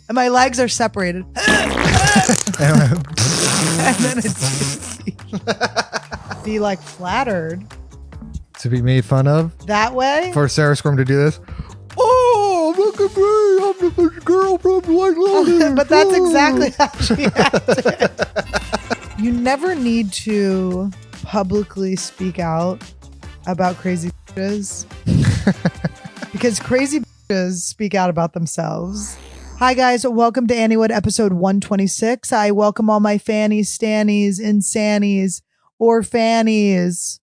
And my legs are separated. And then it's be like flattered. To be made fun of? That way? For Sarah Squirm to do this? Oh, look at me. I'm the girl from White Lotus. But that's exactly how she acted. You never need to publicly speak out about crazy bitches. Because crazy bitches speak out about themselves. Hi guys, welcome to Anniewood episode 126. I welcome all my fannies, stannies, insannies, or fannies.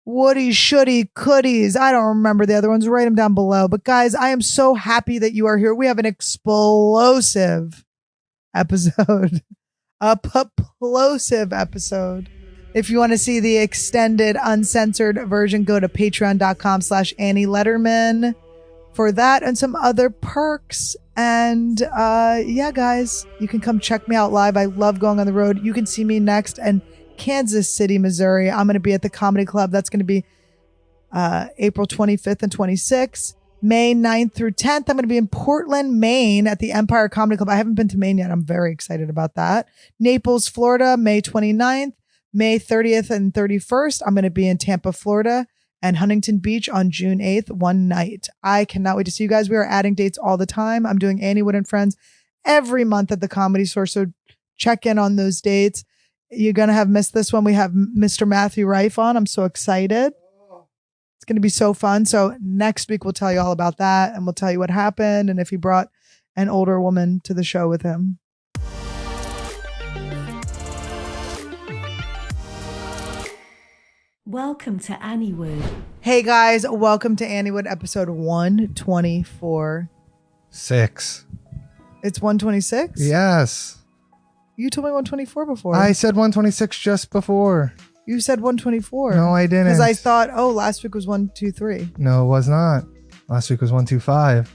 Woody, shoody, coodies. I don't remember the other ones. Write them down below. But guys, I am so happy that you are here. We have an explosive episode. A plosive episode. If you want to see the extended, uncensored version, go to patreon.com/Annie Lederman for that and some other perks. And yeah, guys, you can come check me out live. I love going on the road. You can see me next in Kansas City, Missouri. I'm going to be at the Comedy Club. That's going to be April 25th and 26th. May 9th through 10th. I'm going to be in Portland, Maine at the Empire Comedy Club. I haven't been to Maine yet. I'm very excited about that. Naples, Florida, May 29th. May 30th and 31st. I'm going to be in Tampa, Florida, and Huntington Beach on June 8th, one night. I cannot wait to see you guys. We are adding dates all the time. I'm doing Anniewood and Friends every month at the Comedy Store, so check in on those dates. You're going to have missed this one. We have Mr. Matthew Rife on. I'm so excited. It's going to be so fun. So next week, we'll tell you all about that, and we'll tell you what happened and if he brought an older woman to the show with him. Welcome to Anniewood. Hey guys, welcome to Anniewood episode 124. 6. It's 126? Yes. You told me 124 before. I said 126 just before. You said 124. No, I didn't. Because I thought, oh, last week was 123. No, it was not. Last week was 125.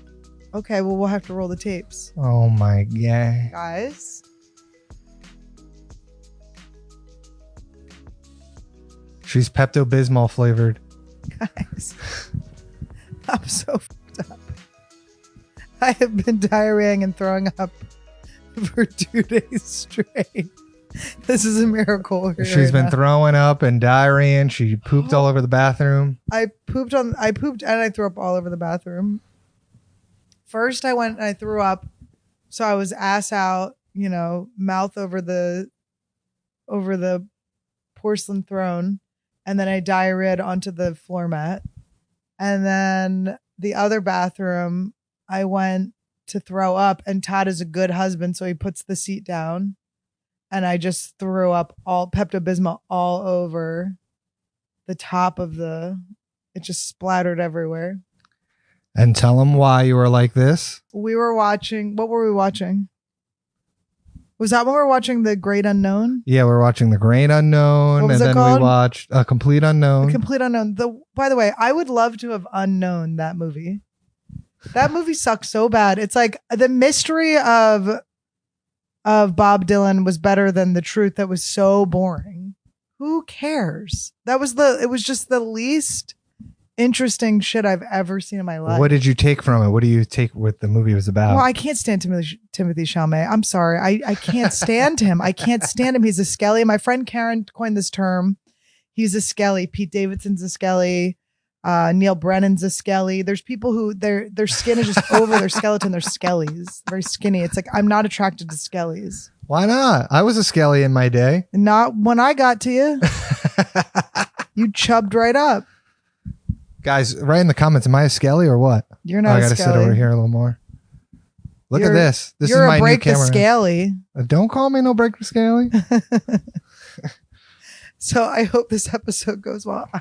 Okay, well, we'll have to roll the tapes. Oh my God. Guys. She's Pepto-Bismol flavored. Guys. I'm so fucked up. I have been diarrheaing and throwing up for 2 days straight. This is a miracle. She's been throwing up and diarrheaing. She pooped all over the bathroom. I pooped and I threw up all over the bathroom. First I went and I threw up. So I was ass out, mouth over the porcelain throne. And then I diarrheaed onto the floor mat. And then the other bathroom, I went to throw up, and Todd is a good husband, so he puts the seat down. And I just threw up all Pepto-Bismol all over the top of it just splattered everywhere. And tell them why you were like this. We were watching, what were we watching? Was that when we were watching The Great Unknown? Yeah, we're watching The Great Unknown. What was and it then called? we watched A Complete Unknown. The Complete Unknown. By the way, I would love to have unknown that movie. That movie sucks so bad. It's like the mystery of Bob Dylan was better than the truth that was so boring. Who cares? It was just the least interesting shit I've ever seen in my life. What did you take from it? What do you take what the movie was about? Well, I can't stand Timothy Chalamet. I'm sorry. I can't stand him. I can't stand him. He's a skelly. My friend Karen coined this term. He's a skelly. Pete Davidson's a skelly. Neil Brennan's a skelly. There's people who their skin is just over their skeleton. They're skellies. Very skinny. It's like, I'm not attracted to skellies. Why not? I was a skelly in my day. Not when I got to you. You chubbed right up. Guys, write in the comments, am I a skelly or what? You're not I a gotta skelly. sit over here a little more. Look at this. This is you're my a new break the camera. scaly. Don't call me no break the scaly. So I hope this episode goes well.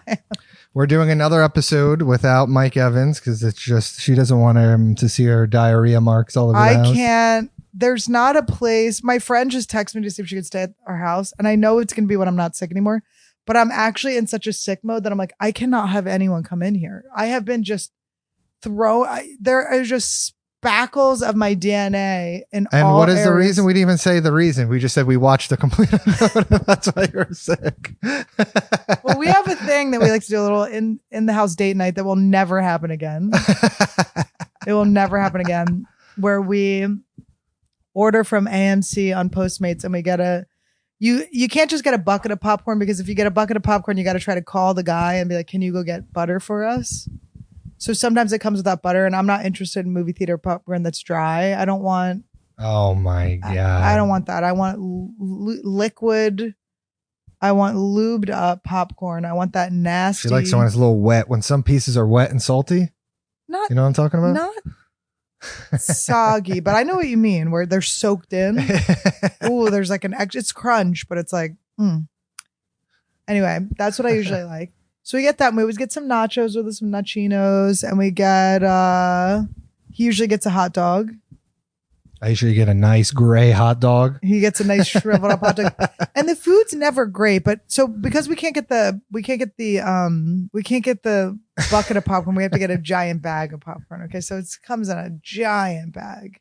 We're doing another episode without Mike Evans because it's just she doesn't want him to see her diarrhea marks all over the house. I can't. There's not a place. My friend just texted me to see if she could stay at our house, and I know it's gonna be when I'm not sick anymore. But I'm actually in such a sick mode that I'm like, I cannot have anyone come in here. I have been just there are just spackles of my DNA in all And what is areas. the reason? We didn't even say the reason. We just said we watched the complete episode. That's why you're sick. Well, we have a thing that we like to do a little in the house date night that will never happen again. It will never happen again. Where we order from AMC on Postmates, and we get you can't just get a bucket of popcorn, because if you get a bucket of popcorn, you got to try to call the guy and be like, can you go get butter for us? So sometimes it comes without butter, and I'm not interested in movie theater popcorn that's dry. I don't want. Oh my God. I don't want that. I want liquid. I want lubed up popcorn. I want that nasty. She likes when it's a little wet. When some pieces are wet and salty. Not, you know what I'm talking about? Not soggy, but I know what you mean, where they're soaked in. Ooh, there's like it's crunch, but it's like, Anyway, that's what I usually like. So we get that, and we always get some nachos with some nachinos, and we get, he usually gets a hot dog. I usually get a nice gray hot dog. He gets a nice shriveled up hot dog, and the food's never great. But so because we can't get the bucket of popcorn, we have to get a giant bag of popcorn. Okay, so it comes in a giant bag,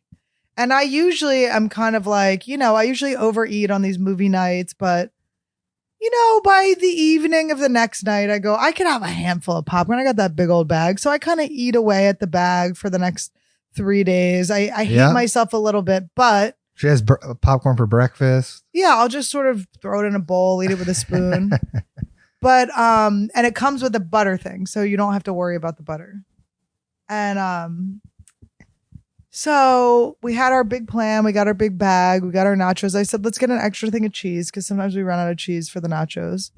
and I usually am kind of like, I usually overeat on these movie nights, but by the evening of the next night, I go, I could have a handful of popcorn. I got that big old bag, so I kind of eat away at the bag for the next 3 days. I hate myself a little bit, but she has popcorn for breakfast. Yeah, I'll just sort of throw it in a bowl, eat it with a spoon. But and it comes with a butter thing, so you don't have to worry about the butter. And so we had our big plan. We got our big bag. We got our nachos. I said, let's get an extra thing of cheese, because sometimes we run out of cheese for the nachos.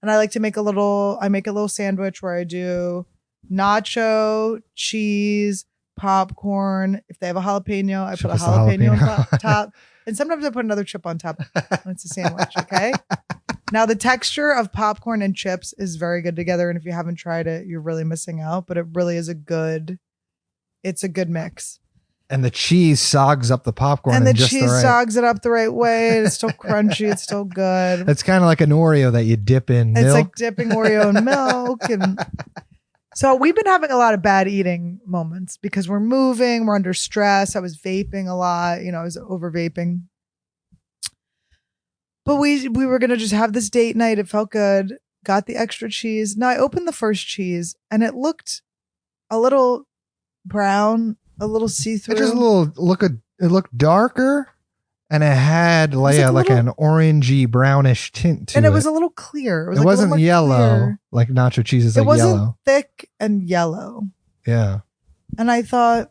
And I like to make a little sandwich where I do nacho, cheese, popcorn. If they have a jalapeno, I put a jalapeno on top. And sometimes I put another chip on top. It's a sandwich, okay? Now, the texture of popcorn and chips is very good together. And if you haven't tried it, you're really missing out. But it really is a good mix. And the cheese sogs up the popcorn. And the cheese sogs it up the right way. It's still crunchy. It's still good. It's kind of like an Oreo that you dip in milk. It's like dipping Oreo in milk. And so we've been having a lot of bad eating moments because we're moving. We're under stress. I was vaping a lot. I was over vaping. But we were going to just have this date night. It felt good. Got the extra cheese. Now I opened the first cheese, and it looked a little brown, a little see-through. It just it looked darker, and it had like an orangey brownish tint to it. And it was a little clear. It wasn't yellow clear. Like nacho cheese is like yellow. It wasn't thick and yellow. Yeah. And I thought,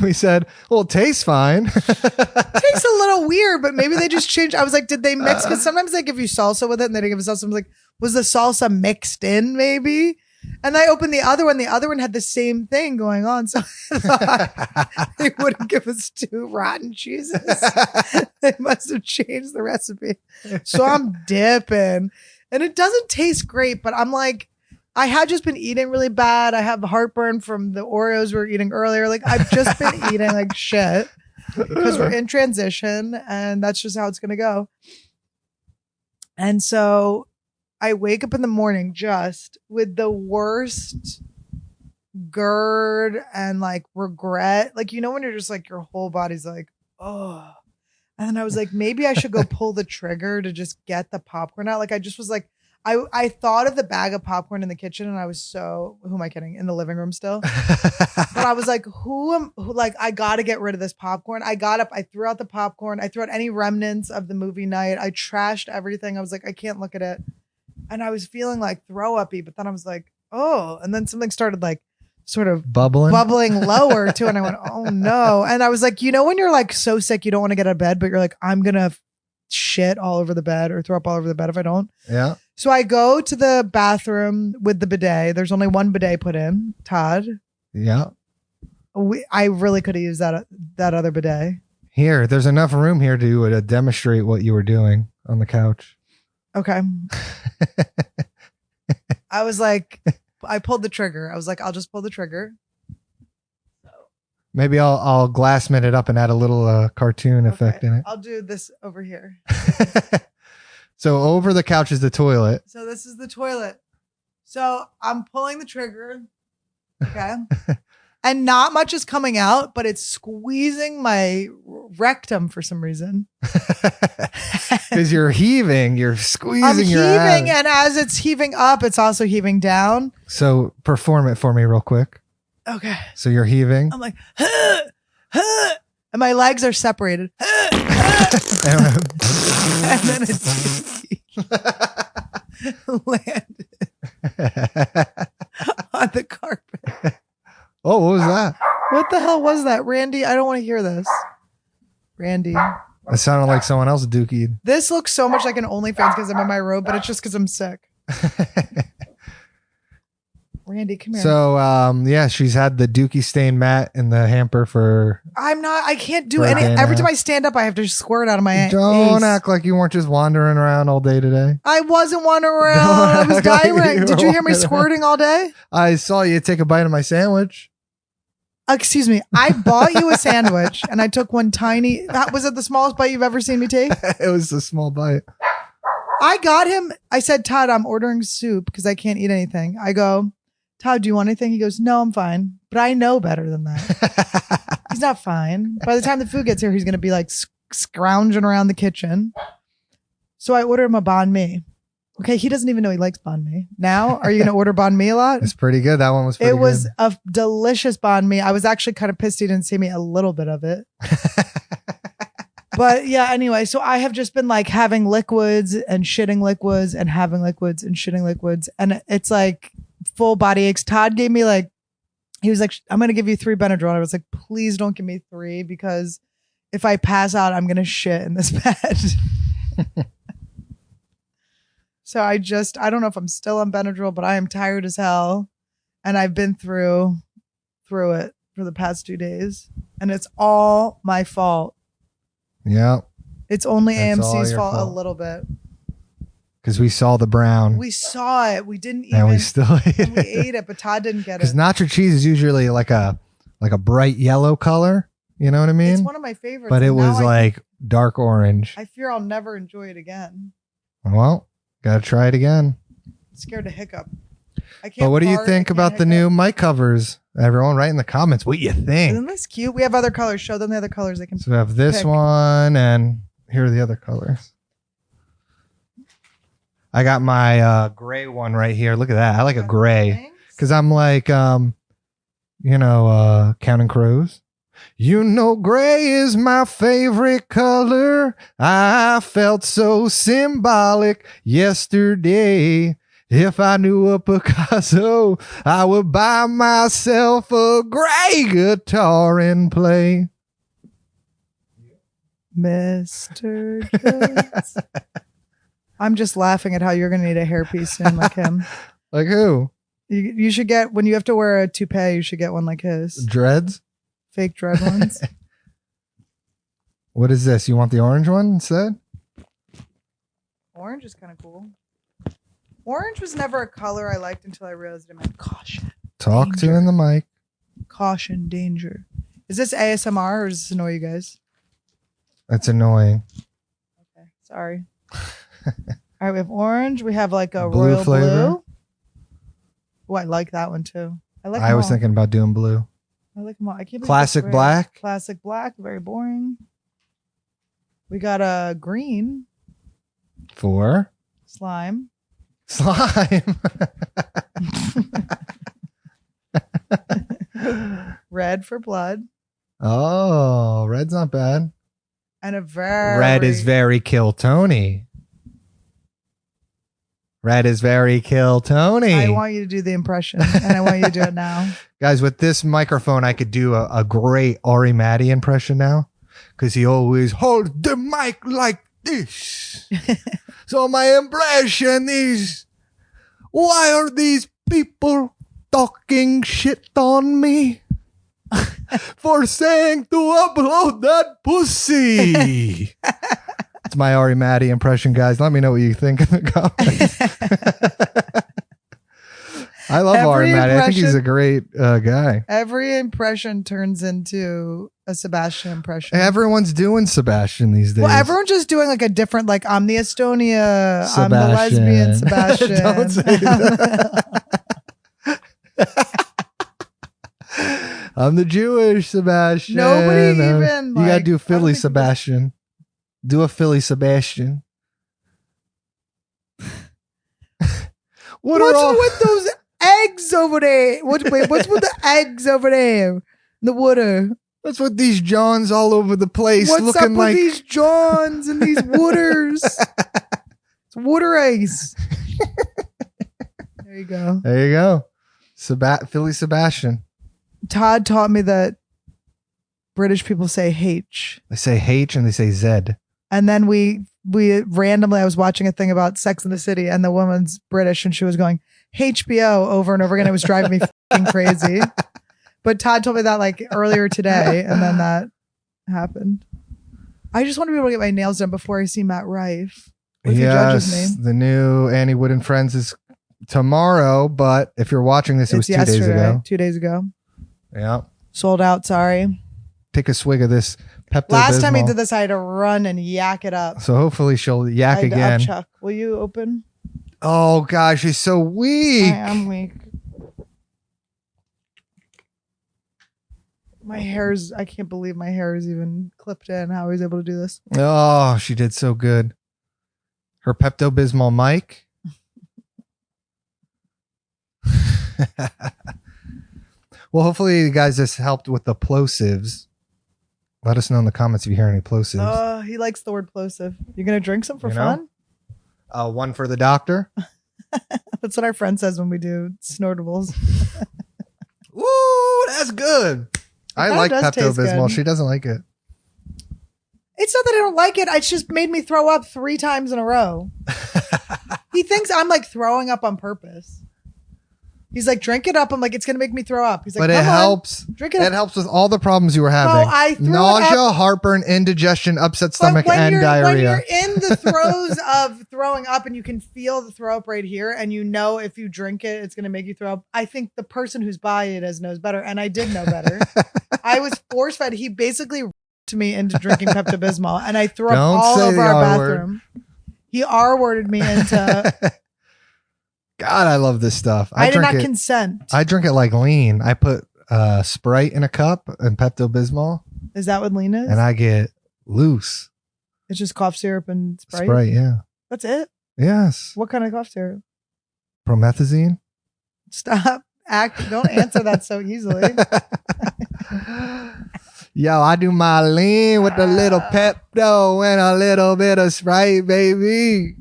we said, well, it tastes fine. Tastes a little weird, but maybe they just changed. I was like, did they mix? Because sometimes they give you salsa with it, and they didn't give us salsa. I was like, was the salsa mixed in maybe? And I opened the other one. The other one had the same thing going on. So I thought they wouldn't give us 2 rotten cheeses. They must have changed the recipe. So I'm dipping. And it doesn't taste great, but I'm like, I had just been eating really bad. I have heartburn from the Oreos we were eating earlier. Like, I've just been eating like shit because we're in transition, and that's just how it's going to go. And so I wake up in the morning just with the worst GERD and like regret. Like, when you're just like, your whole body's like, oh. And then I was like, maybe I should go pull the trigger to just get the popcorn out. Like, I just was like, I thought of the bag of popcorn in the kitchen, and I was who am I kidding? In the living room still. But I was like, I got to get rid of this popcorn. I got up, I threw out the popcorn. I threw out any remnants of the movie night. I trashed everything. I was like, I can't look at it. And I was feeling like throw uppy, but then I was like, oh, and then something started like sort of bubbling lower too. And I went, oh no. And I was like, when you're like so sick, you don't want to get out of bed, but you're like, I'm going to shit all over the bed or throw up all over the bed if I don't. Yeah. So I go to the bathroom with the bidet. There's only one bidet put in, Todd. Yeah. I really could have used that other bidet. Here, there's enough room here to demonstrate what you were doing on the couch. Okay. I was like, I pulled the trigger. I was like, I'll just pull the trigger. Maybe I'll glassman it up and add a little cartoon effect in it. I'll do this over here. So over the couch is the toilet. So this is the toilet. So I'm pulling the trigger. Okay. And not much is coming out, but it's squeezing my rectum for some reason. Because you're heaving, you're squeezing I'm your heaving, ass. and as it's heaving up, it's also heaving down. So perform it for me real quick. Okay. So you're heaving. I'm like, and my legs are separated. And then a landed on the carpet. Oh, what was that? What the hell was that? Randy, I don't want to hear this. Randy. It sounded like someone else dookied. This looks so much like an OnlyFans because I'm in my robe, but it's just because I'm sick. Randy, come here. So, yeah, she's had the dookie stain mat in the hamper for... I can't do any. Every time I stand up, I have to squirt out of my Don't act like you weren't just wandering around all day today. I wasn't wandering around. I was diarrhea. Did you hear me squirting all day? I saw you take a bite of my sandwich. Excuse me. I bought you a sandwich and I took one tiny. Was it the smallest bite you've ever seen me take? It was a small bite. I got him. I said, Todd, I'm ordering soup because I can't eat anything. I go, Todd, do you want anything? He goes, no, I'm fine. But I know better than that. He's not fine. By the time the food gets here, he's going to be like scrounging around the kitchen. So I ordered him a banh mi. Okay, he doesn't even know he likes banh mi. Now, are you going to order banh mi a lot? It's pretty good. That one was pretty good. It was a delicious banh mi. I was actually kind of pissed he didn't see me a little bit of it. But yeah, anyway, so I have just been like having liquids and shitting liquids and having liquids and shitting liquids. And it's like full body aches. Todd gave me he was like, I'm going to give you 3 Benadryl. I was like, please don't give me 3 because if I pass out, I'm going to shit in this bed. So I don't know if I'm still on Benadryl, but I am tired as hell. And I've been through it for the past 2 days. And it's all my fault. Yeah. It's only AMC's fault a little bit. Because we saw the brown. We saw it. We didn't even. And we still ate it. We ate it, but Todd didn't get it. Because nacho cheese is usually like a bright yellow color. You know what I mean? It's one of my favorites. But it was like dark orange. I fear I'll never enjoy it again. Well, gotta try it again. I'm scared to hiccup. But what do you think about the new mic covers? Everyone, write in the comments what you think. Isn't this cute? We have other colors. Show them the other colors they can. So we have this one, and here are the other colors. I got my gray one right here. Look at that. I like a gray because I'm like, counting crows. You know, gray is my favorite color. I felt so symbolic yesterday. If I knew a Picasso, I would buy myself a gray guitar and play. Mr. Jones. I'm just laughing at how you're going to need a hairpiece soon like him. Like who? You should get, when you have to wear a toupee, you should get one like his. Dreads? Fake dread ones. What is this? You want the orange one instead? Orange is kind of cool. Orange was never a color I liked until I realized it meant caution. Talk danger. to in the mic. Caution, danger. Is this ASMR or does this annoy you guys? That's annoying. Okay, sorry. All right, we have orange. We have like a blue royal flavor. blue. Oh, I like that one too. I was thinking about doing blue. I like them all. I can't believe Classic black. Classic black. Very boring. We got a green. For Slime. Red for blood. Oh, red's not bad. And a very red is very kill Tony. Red is very kill Tony. I want you to do the impression, and I want you to do it now. Guys, with this microphone, I could do a great Ari Matty impression now, because he always holds the mic like this. So my impression is, why are these people talking shit on me for saying to upload that pussy? It's my Ari Matty impression, guys. Let me know what you think in the comments. I love Ari Matty. I think he's a great guy. Every impression turns into a Sebastian impression. Everyone's doing Sebastian these days. Well, everyone's just doing like a different, like, I'm the Estonia, Sebastian. I'm the lesbian Sebastian. Don't say that. I'm the Jewish Sebastian. Nobody even. You gotta do Philly Sebastian. Do a Philly Sebastian. What's with those eggs over there? What's with the eggs over there? The water. What's with these Johns all over the place? What's looking up with like these Johns and these Wooders? It's Wooder eggs. There you go. There you go. Philly Sebastian. Todd taught me that British people say H. They say H and they say Z. And then we randomly, I was watching a thing about Sex in the City and the woman's British and she was going HBO over and over again. It was driving me fucking crazy. But Todd told me that like earlier today and then that happened. I just want to be able to get my nails done before I see Matt Rife. What if he judges me? The new Anniewood and Friends is tomorrow, but if you're watching this, it was 2 days ago. 2 days ago. Yeah. Sold out, sorry. Take a swig of this Pepto-Bismol. Last time he did this, I had to run and yak it up. So hopefully she'll yak again. Chuck, will you open? Oh gosh, she's so weak. I am weak. My hair's, I can't believe my hair is even clipped in. How he's able to do this. Oh, she did so good. Her Pepto-Bismol mic. Well, hopefully you guys just helped with the plosives. Let us know in the comments if you hear any plosives. Oh, he likes the word plosive. You gonna drink some for fun? One for the doctor. That's what our friend says when we do snortables. Ooh, that's good. I like Pepto-Bismol. She doesn't like it. It's not that I don't like it. It's just made me throw up 3 times in a row. He thinks I'm like throwing up on purpose. He's like, drink it up. I'm like, it's going to make me throw up. He's like, but it helps. Drink it up. It helps with all the problems you were having. I threw nausea, heartburn, indigestion, upset stomach, and diarrhea. When you're in the throes of throwing up and you can feel the throw up right here and you know if you drink it, it's going to make you throw up. I think the person who's buying it knows better. And I did know better. I was force fed. He basically to me into drinking Pepto-Bismol and I threw up all over our bathroom. He R-worded me into... God, I love this stuff. I did not consent. I drink it like lean. I put Sprite in a cup and Pepto-Bismol. Is that what lean is? And I get loose. It's just cough syrup and Sprite? Sprite, yeah. That's it? Yes. What kind of cough syrup? Promethazine. Stop. Don't answer that so easily. Yo, I do my lean with a little Pepto and a little bit of Sprite, baby.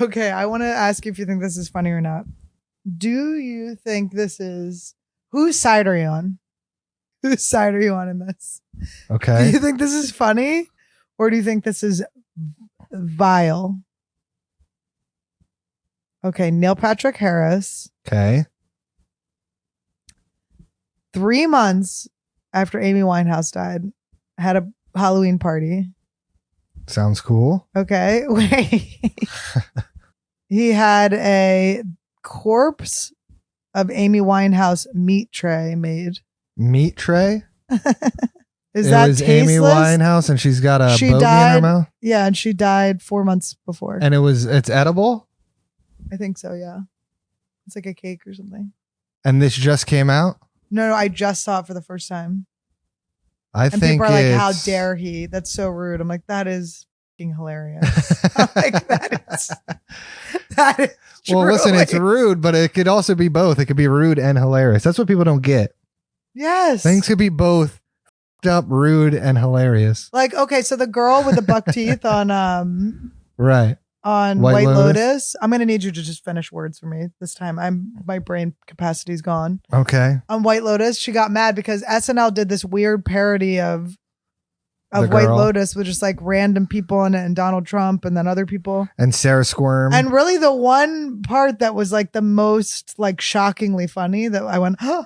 Okay, I want to ask you if you think this is funny or not. Do you think this is... Whose side are you on? Whose side are you on in this? Okay. Do you think this is funny? Or do you think this is vile? Okay, Neil Patrick Harris. Okay. 3 months after Amy Winehouse died, had a Halloween party. Sounds cool. Okay, wait. He had a corpse of Amy Winehouse meat tray made. Meat tray? Is that tasteless? Amy Winehouse and she's got a bogey in her mouth? Yeah, and she died 4 months before. And it's edible? I think so, yeah. It's like a cake or something. And this just came out? No, I just saw it for the first time. And people are like, how dare he? That's so rude. I'm like, that is fucking hilarious. I'm like, that is true. Well, listen, it's rude, but it could also be both. It could be rude and hilarious. That's what people don't get. Yes. Things could be both up, rude, and hilarious. Like, okay, so the girl with the buck teeth on right. On White Lotus. I'm gonna need you to just finish words for me this time. My brain capacity's gone. Okay. On White Lotus, she got mad because SNL did this weird parody of White Lotus with just like random people in it and Donald Trump and then other people. And Sarah Squirm. And really the one part that was like the most like shockingly funny that I went, huh,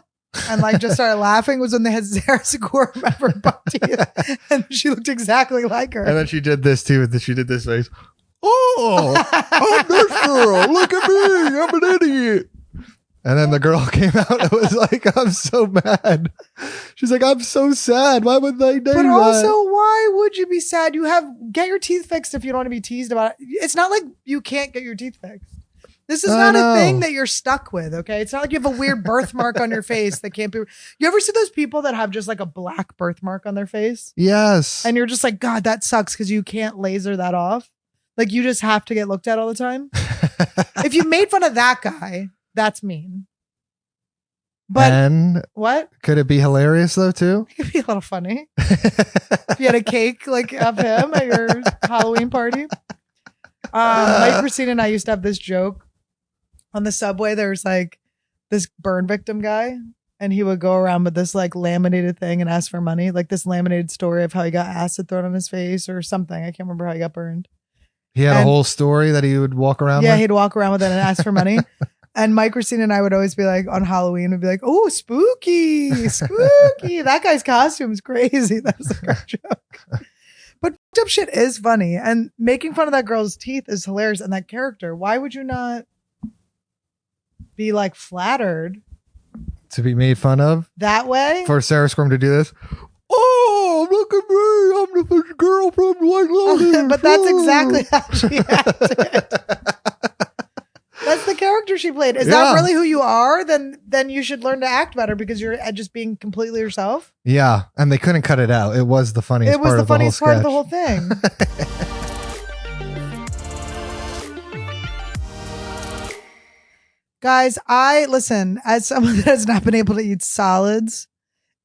and like just started laughing was when they had Sarah Squirm of her buck teeth. And she looked exactly like her. And then she did this too. She did this face. Oh, I'm this girl. Look at me. I'm an idiot. And then the girl came out and was like, I'm so mad. She's like, I'm so sad. Why would they do that? But also, why would you be sad? Get your teeth fixed if you don't want to be teased about it. It's not like you can't get your teeth fixed. This is not a thing that you're stuck with, okay? It's not like you have a weird birthmark on your face that can't be... You ever see those people that have just like a black birthmark on their face? Yes. And you're just like, God, that sucks because you can't laser that off. Like you just have to get looked at all the time. If you made fun of that guy, that's mean. But and what? could it be hilarious though too? It could be a little funny. If you had a cake like of him at your Halloween party. Mike, Christina, and I used to have this joke on the subway. There's like this burn victim guy, and he would go around with this like laminated thing and ask for money, like this laminated story of how he got acid thrown on his face or something. I can't remember how he got burned. He had a whole story that he would walk around Yeah, with? he'd walk around with it and ask for money. And Mike, Christina, and I would always be like, on Halloween, we'd be like, oh, spooky, spooky. That guy's costume is crazy. That's like our joke. But fucked up shit is funny. And making fun of that girl's teeth is hilarious. And that character, why would you not be like flattered? To be made fun of? That way? For Sarah Squirm to do this? Oh, look at me. I'm the girl from White Lotus. But that's exactly how she acted. That's the character she played. Is that really who you are? Then you should learn to act better because you're just being completely yourself. Yeah, and they couldn't cut it out. It was the funniest part of the whole sketch. It was the funniest part of the whole thing. Guys, listen, as someone that has not been able to eat solids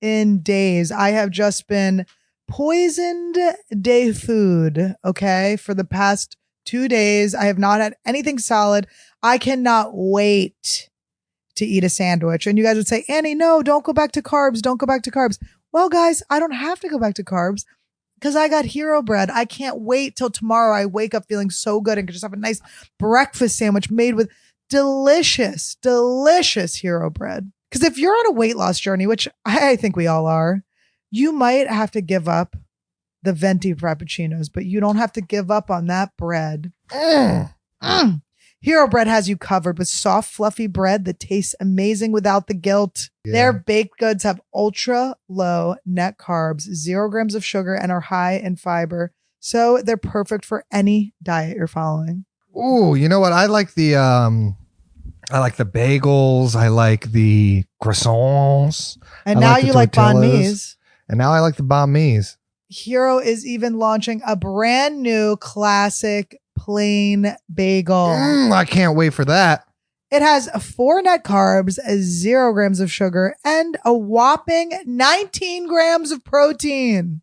in days, I have just been poisoned day food, okay? For the past 2 days, I have not had anything solid. I cannot wait to eat a sandwich. And you guys would say, Annie, no, don't go back to carbs. Don't go back to carbs. Well, guys, I don't have to go back to carbs because I got hero bread. I can't wait till tomorrow. I wake up feeling so good and can just have a nice breakfast sandwich made with delicious, delicious hero bread. Because if you're on a weight loss journey, which I think we all are, you might have to give up the venti frappuccinos, but you don't have to give up on that bread. Hero bread has you covered with soft, fluffy bread that tastes amazing without the guilt. Yeah. Their baked goods have ultra low net carbs, 0 grams of sugar, and are high in fiber. So they're perfect for any diet you're following. Ooh, you know what? I like the bagels. I like the croissants. And now you like banh mi's. And now I like the banh mi's. Hero is even launching a brand new classic plain bagel. I can't wait for that. It has 4 net carbs, 0 grams of sugar, and a whopping 19 grams of protein.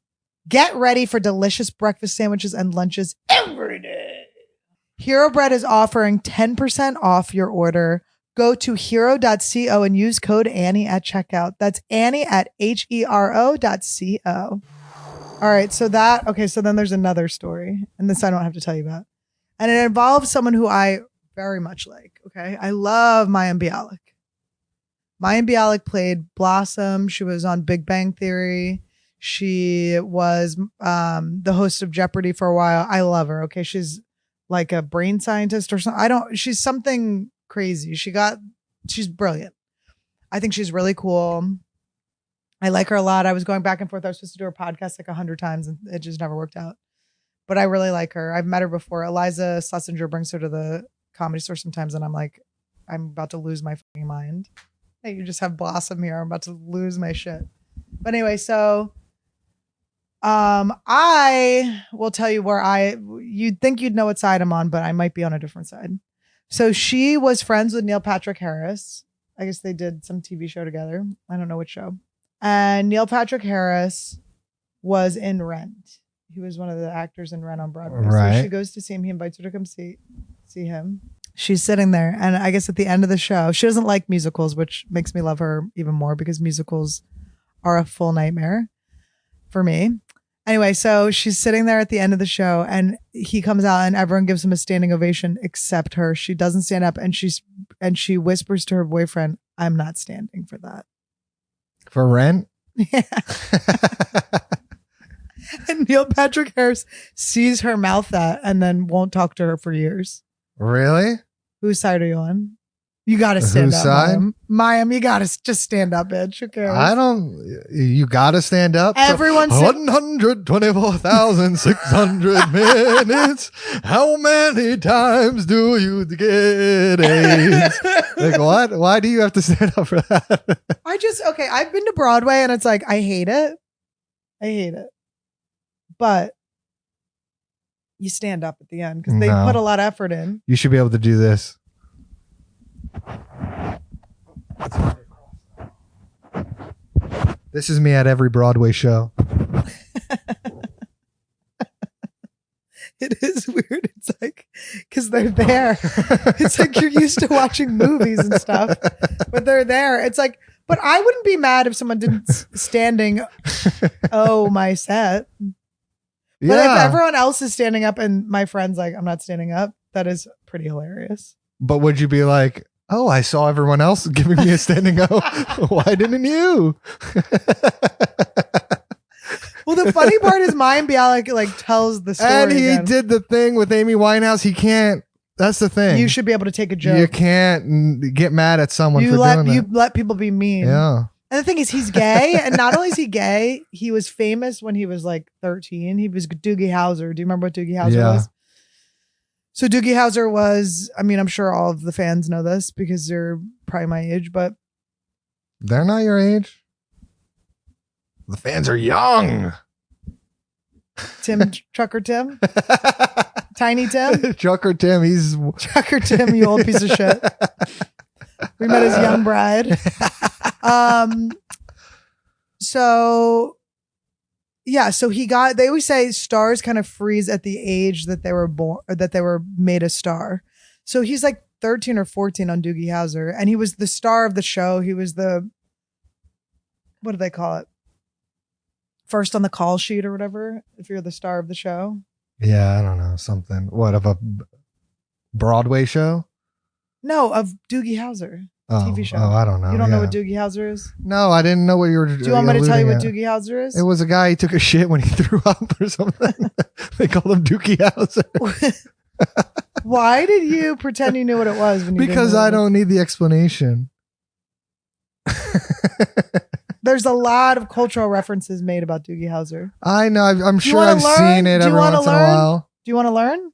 Get ready for delicious breakfast sandwiches and lunches every day. Hero Bread is offering 10% off your order. Go to hero.co and use code Annie at checkout. That's Annie at hero.co. All right. So then there's another story, and this I don't have to tell you about. And it involves someone who I very much like. Okay. I love Mayim Bialik. Mayim Bialik played Blossom. She was on Big Bang Theory. She was the host of Jeopardy for a while. I love her. Okay. She's like a brain scientist or something. She's something crazy. She's brilliant. I think she's really cool. I like her a lot. I was going back and forth. I was supposed to do her podcast like 100 times and it just never worked out. But I really like her. I've met her before. Eliza Schlesinger brings her to the Comedy Store sometimes, and I'm like, I'm about to lose my fucking mind. Hey, you just have Blossom here. I'm about to lose my shit. But anyway, so I will tell you where you'd think you'd know what side I'm on, but I might be on a different side. So she was friends with Neil Patrick Harris. I guess they did some TV show together. I don't know which show. And Neil Patrick Harris was in Rent. He was one of the actors in Rent on Broadway. Right. So she goes to see him. He invites her to come see him. She's sitting there. And I guess at the end of the show, she doesn't like musicals, which makes me love her even more because musicals are a full nightmare for me. Anyway, so she's sitting there at the end of the show and he comes out and everyone gives him a standing ovation except her. She doesn't stand up and she whispers to her boyfriend, I'm not standing for that. For Rent? Yeah. And Neil Patrick Harris sees her mouth that and then won't talk to her for years. Really? Whose side are you on? You got to stand Whose up. side? Mayim, you got to just stand up, bitch. Who cares? You got to stand up. Everyone's 124,600 minutes. How many times do you get AIDS? Like what? Why do you have to stand up for that? I've been to Broadway and it's like, I hate it. But you stand up at the end because they put a lot of effort in. You should be able to do this. This is me at every Broadway show. It is weird. It's like, because they're there. It's like you're used to watching movies and stuff, but they're there. It's like, but I wouldn't be mad if someone didn't standing, my set. But if everyone else is standing up and my friend's like, I'm not standing up, that is pretty hilarious. But would you be like, oh, I saw everyone else giving me a standing O. Why didn't you? Well, the funny part is Mayim Bialik like tells the story. And he again. did the thing with Amy Winehouse. He can't. That's the thing. You should be able to take a joke. You can't get mad at someone for doing that. You let people be mean. Yeah. And the thing is, he's gay. And not only is he gay, he was famous when he was like 13. He was Doogie Howser. Do you remember what Doogie Howser was? So Doogie Howser was, I mean, I'm sure all of the fans know this because they're probably my age, but. They're not your age. The fans are young. Trucker Tim? Tiny Tim? Trucker Tim, Trucker Tim, you old piece of shit. We met his young bride. So they always say stars kind of freeze at the age that they were born, or that they were made a star. So he's like 13 or 14 on Doogie Howser, and he was the star of the show. He was the, what do they call it? First on the call sheet or whatever, if you're the star of the show. Yeah, I don't know. Something. What, of a Broadway show? No, of Doogie Howser. TV show. Oh, I don't know. You don't know what Doogie Howser is? No, I didn't know what you were doing. Do you want me to tell you what Doogie Howser is? It was a guy, he took a shit when he threw up or something. They called him Doogie Howser. Why did you pretend you knew what it was? Because I don't need the explanation. There's a lot of cultural references made about Doogie Howser. I know. I'm sure I've seen it every once in a while. Do you want to learn?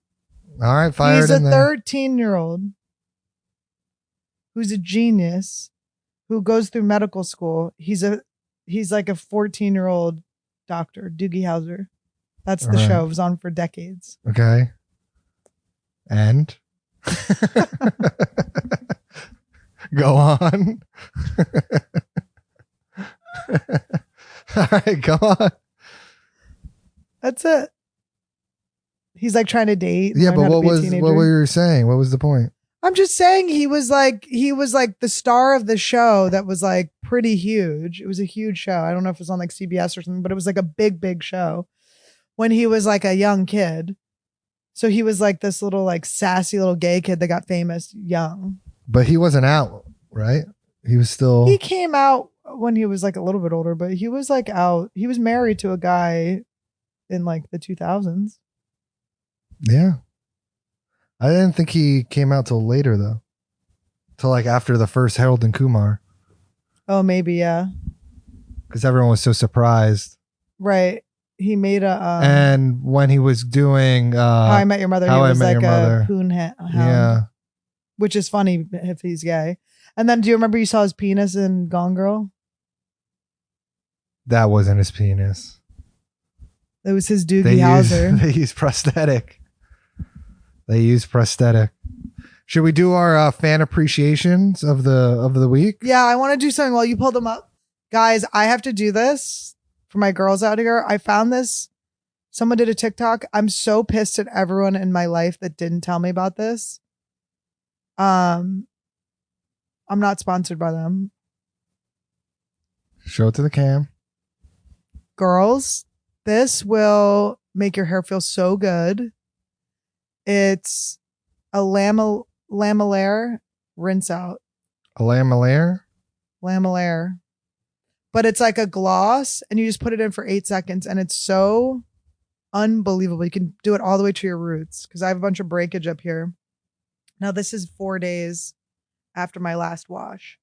All right, fire it in there. He's a 13-year-old who's a genius who goes through medical school. He's like a 14-year-old doctor, Doogie Howser. That's the show. It was on for decades. Okay. And? Go on. All right, go on. That's it. He's like trying to date. Yeah, but what were you saying? What was the point? I'm just saying he was like the star of the show that was like pretty huge. It was a huge show. I don't know if it was on like CBS or something, but it was like a big show when he was like a young kid. So he was like this little like sassy little gay kid that got famous young. But he wasn't out, right? He was still. He came out when he was like a little bit older, but he was like out. He was married to a guy in like the 2000s. Yeah. I didn't think he came out till later though. Till like after the first Harold and Kumar. Oh, maybe, yeah. Because everyone was so surprised. Right. He made a and when he was doing How I Met Your Mother, he was like a poon hound. Yeah. Which is funny if he's gay. And then do you remember you saw his penis in Gone Girl? That wasn't his penis. It was his Doogie Howser. They used prosthetic. Should we do our fan appreciations of the week? Yeah, I want to do something while you pull them up. Guys, I have to do this for my girls out here. I found this. Someone did a TikTok. I'm so pissed at everyone in my life that didn't tell me about this. I'm not sponsored by them. Show it to the cam. Girls, this will make your hair feel so good. It's a lamellaire rinse out. A lamellaire? Lamellaire. But it's like a gloss and you just put it in for 8 seconds and it's so unbelievable. You can do it all the way to your roots because I have a bunch of breakage up here. Now this is 4 days after my last wash.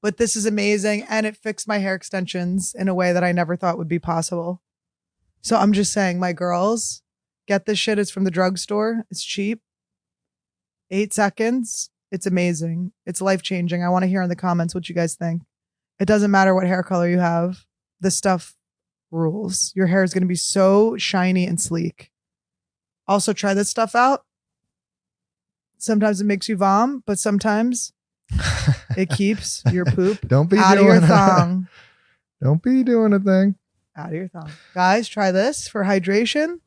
But this is amazing and it fixed my hair extensions in a way that I never thought would be possible. So I'm just saying, my girls, get this shit. It's from the drugstore. It's cheap. 8 seconds. It's amazing. It's life-changing. I want to hear in the comments what you guys think. It doesn't matter what hair color you have. This stuff rules. Your hair is going to be so shiny and sleek. Also, try this stuff out. Sometimes it makes you vom, but sometimes it keeps your poop Don't be out of doing your that. thong. Don't be doing a thing. Out of your thumb. Guys, try this for hydration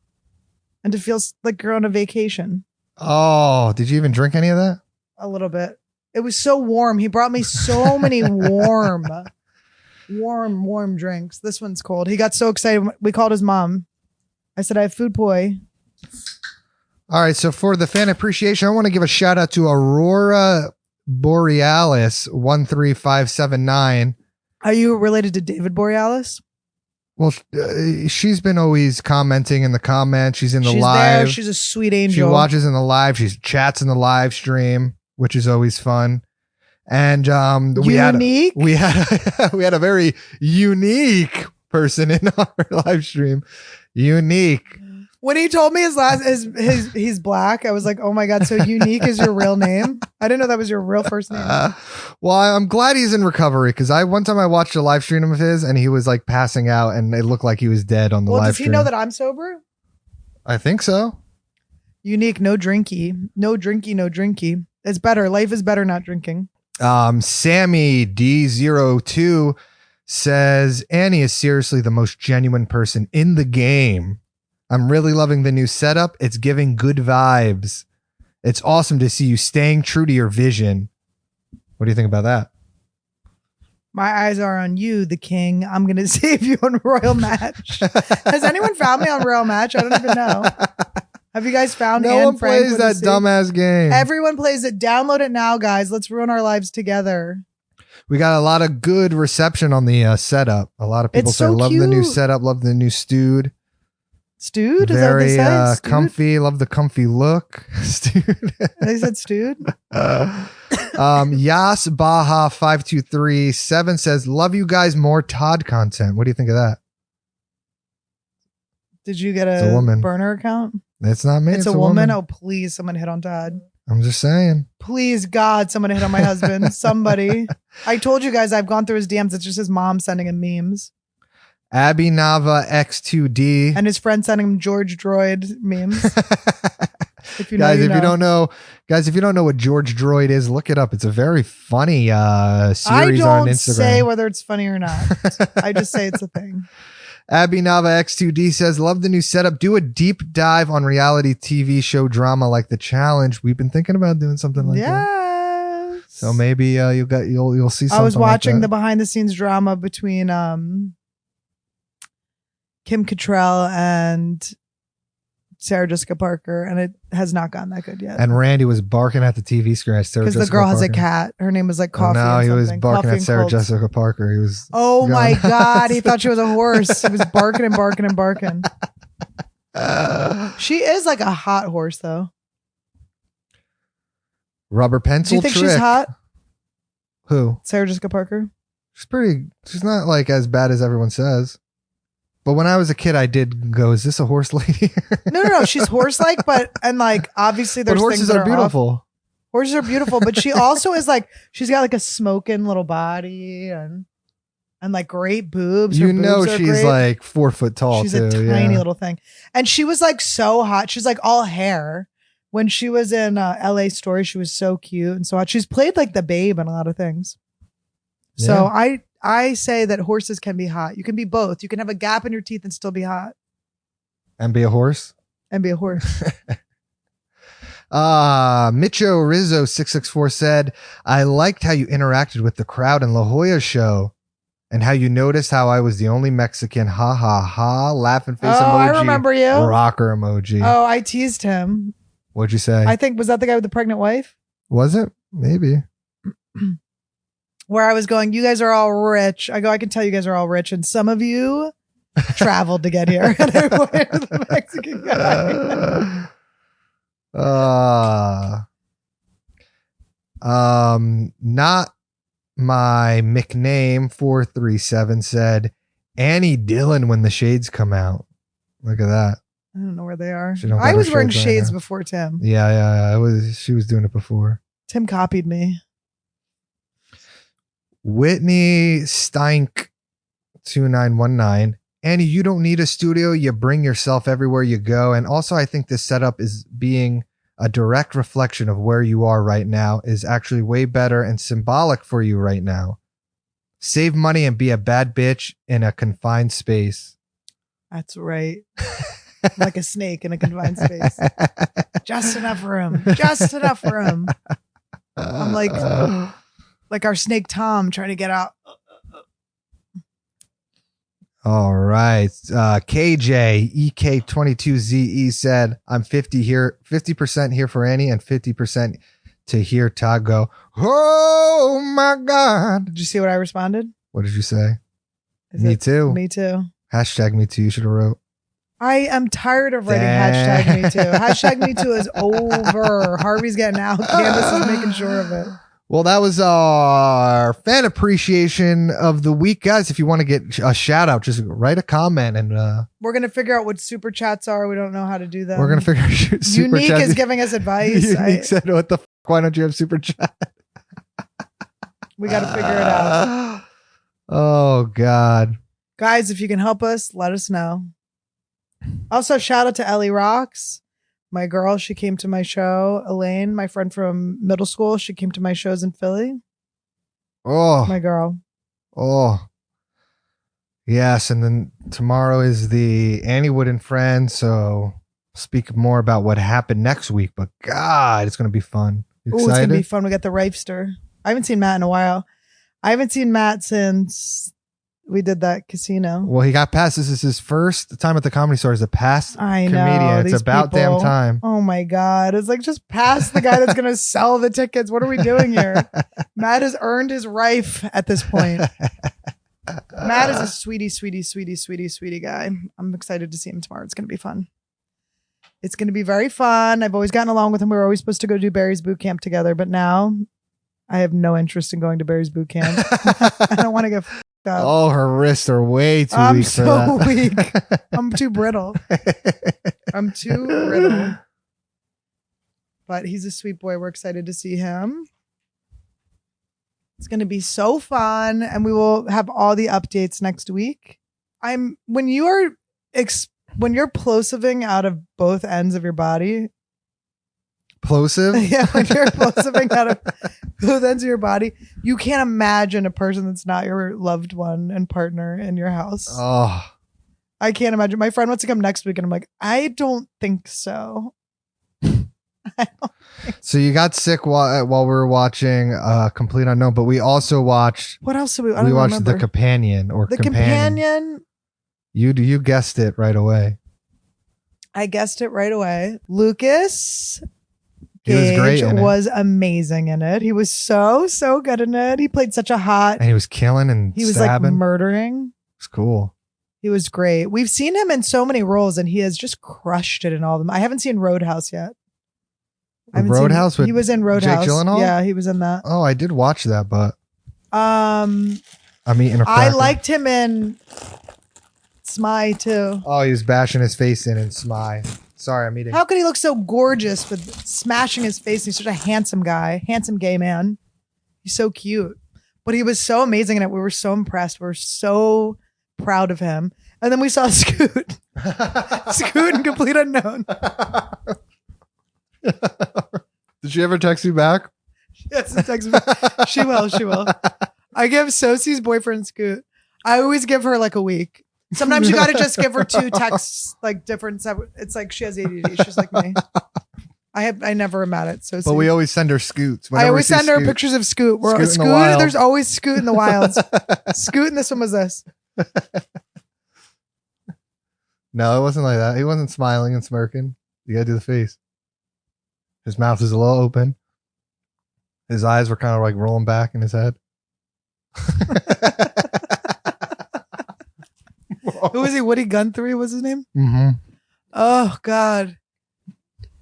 and to feel like you're on a vacation. Oh, did you even drink any of that? A little bit. It was so warm. He brought me so many warm drinks. This one's cold. He got so excited. We called his mom. I said, I have food poi. All right. So for the fan appreciation, I want to give a shout out to Aurora Borealis 13579. Are you related to David Borealis? Well, she's been always commenting in the comments. She's in the She's live. there. She's a sweet angel. She watches in the live. She chats in the live stream, which is always fun. And we had a very unique person in our live stream. Unique. When he told me he's black, I was like, oh my God, so Unique is your real name? I didn't know that was your real first name. Well, I'm glad he's in recovery because one time I watched a live stream of his and he was like passing out and it looked like he was dead on the live stream. Does he know that I'm sober? I think so. Unique, no drinky. No drinky, no drinky. It's better. Life is better not drinking. Sammy D02 says, Annie is seriously the most genuine person in the game. I'm really loving the new setup. It's giving good vibes. It's awesome to see you staying true to your vision. What do you think about that? My eyes are on you, the king. I'm going to save you on Royal Match. Has anyone found me on Royal Match? I don't even know. Have you guys found No Anne one Frank plays that dumbass game. Everyone plays it. Download it now, guys. Let's ruin our lives together. We got a lot of good reception on the setup. A lot of people say, love the new setup, love the new stewed. Stewed? Is Very that what they say? comfy. Love the comfy look. Stewed. They said stewed? Yas Baha 5237 says, love you guys, more Todd content. What do you think of that? Did you get a woman. burner account? It's not me. It's a woman. Oh, please, someone hit on Todd. I'm just saying. Please, God, someone hit on my husband. Somebody. I told you guys I've gone through his DMs. It's just his mom sending him memes. Abby Nava X2D. And his friend sending him George Droid memes. If you know, guys, you if know. you don't know, if you don't know what George Droid is, look it up. It's a very funny series on Instagram. I don't say whether it's funny or not. I just say it's a thing. Abby Nava X2D says, love the new setup. Do a deep dive on reality TV show drama like The Challenge. We've been thinking about doing something like that. So maybe you'll see something. I was watching like the behind the scenes drama between Kim Cattrall and Sarah Jessica Parker, and it has not gotten that good yet. And Randy was barking at the TV screen at Sarah Jessica because the girl Parker. has a cat. Her name was like Coffee. No, he was barking Coffee at Sarah Colts. Jessica Parker. He was. Oh my going God! He thought she was a horse. He was barking and barking and barking. She is like a hot horse, though. Rubber pencil. Do you think trick. she's hot? Who? Sarah Jessica Parker. She's not like as bad as everyone says. But when I was a kid, I did go, is this a horse lady? No. She's horse-like, and obviously there's but horses things that are beautiful. Off. Horses are beautiful, but she also is she's got like a smoking little body and like great boobs. Her boobs are she's great. like 4 foot tall. She's too, a tiny little thing. And she was like so hot. She's like all hair. When she was in LA Story, she was so cute and so hot. She's played like the babe in a lot of things. Yeah. So I say that horses can be hot. You can be both. You can have a gap in your teeth and still be hot. And be a horse? And be a horse. Micho Rizzo 664 said, I liked how you interacted with the crowd in La Jolla show and how you noticed how I was the only Mexican. Ha ha ha. Laughing face emoji. I remember you. Rocker emoji. Oh, I teased him. What'd you say? I think, was that the guy with the pregnant wife? Was it? Maybe. Where I was going, you guys are all rich. I go, I can tell you guys are all rich. And some of you traveled to get here. And I pointed to the Mexican guy. Not my McName 437 said, Annie Dillon when the shades come out. Look at that. I don't know where they are. She don't got I her was wearing shades right shades now. before Tim. Yeah. She was doing it before. Tim copied me. Whitney Steink 2919. Annie, you don't need a studio. You bring yourself everywhere you go. And also, I think this setup is being a direct reflection of where you are right now is actually way better and symbolic for you right now. Save money and be a bad bitch in a confined space. That's right. Like a snake in a confined space. Just enough room. Just enough room. I'm like our snake Tom trying to get out. All right. KJ EK22ZE said, I'm 50% here for Annie and 50% to hear Todd go, oh my God. Did you see what I responded? What did you say? Me too. Me too. Hashtag me too. You should have wrote. I am tired of writing hashtag me too. Hashtag me too is over. Harvey's getting out. Candace is making sure of it. Well, that was our fan appreciation of the week, guys. If you want to get a shout out, just write a comment and we're gonna figure out what super chats are. We don't know how to do them. We're gonna figure out super Unique chats. is giving us advice. Unique said, "What the? Why don't you have super chat?" We got to figure it out. Oh God, guys! If you can help us, let us know. Also, shout out to Ellie Rocks. My girl, she came to my show. Elaine, my friend from middle school, she came to my shows in Philly. Oh, my girl. Oh, yes. And then tomorrow is the Anniewood and Friends. So speak more about what happened next week. But God, it's going to be fun. You excited? It's going to be fun. We got the Rifester. I haven't seen Matt in a while. I haven't seen Matt since we did that casino. Well, he got past. This is his first time at the Comedy Store as a past comedian. It's these about people, damn time. Oh my God. It's like, just pass the guy that's going to sell the tickets. What are we doing here? Matt has earned his rife at this point. Matt is a sweetie guy. I'm excited to see him tomorrow. It's going to be fun. It's going to be very fun. I've always gotten along with him. We were always supposed to go do Barry's boot camp together, but now I have no interest in going to Barry's boot camp. I don't want to get up. Oh, her wrists are way too I'm weak for that. so weak. I'm too brittle. I'm too brittle. But he's a sweet boy. We're excited to see him. It's going to be so fun, and we will have all the updates next week. When you're plosiving out of both ends of your body. Plosive? Yeah, when you're plosiving out of both ends of your body, you can't imagine a person that's not your loved one and partner in your house. Oh, I can't imagine. My friend wants to come next week, and I'm like, I don't think so. So you got sick while we were watching Complete Unknown, but we also watched. What else did we? We watched remember. The Companion or The Companion. You guessed it right away. I guessed it right away. Lucas. He was great. Was amazing in it. He was so good in it. He played such a hot. And he was killing and he was stabbing. Like murdering. It's cool. He was great. We've seen him in so many roles, and he has just crushed it in all of them. I haven't seen Roadhouse yet. Roadhouse? He was in Roadhouse. Jake Gyllenhaal? Yeah, he was in that. Oh, I did watch that, but I'm eating a cracker. I liked him in Smy too. Oh, he was bashing his face in Smy. Sorry, I'm eating. How could he look so gorgeous with smashing his face? He's such a handsome guy, handsome gay man. He's so cute. But he was so amazing in it. We were so impressed. We were so proud of him. And then we saw Scoot. Scoot in Complete Unknown. Did she ever text you back? Yes, text me back. She will. I give Sosie's boyfriend Scoot. I always give her like a week. Sometimes you got to just give her 2 texts, like different. It's like she has ADD. She's like me. I never am mad at Sosie. But we always send her Scoots. I always send her pictures of Scoot. Scoot there's always Scoot in the wilds. Scoot, and this one was this. No, it wasn't like that. He wasn't smiling and smirking. You gotta do the face. His mouth is a little open. His eyes were kind of like rolling back in his head. Who was he? Woody Guthrie was his name? Mm-hmm. Oh, God.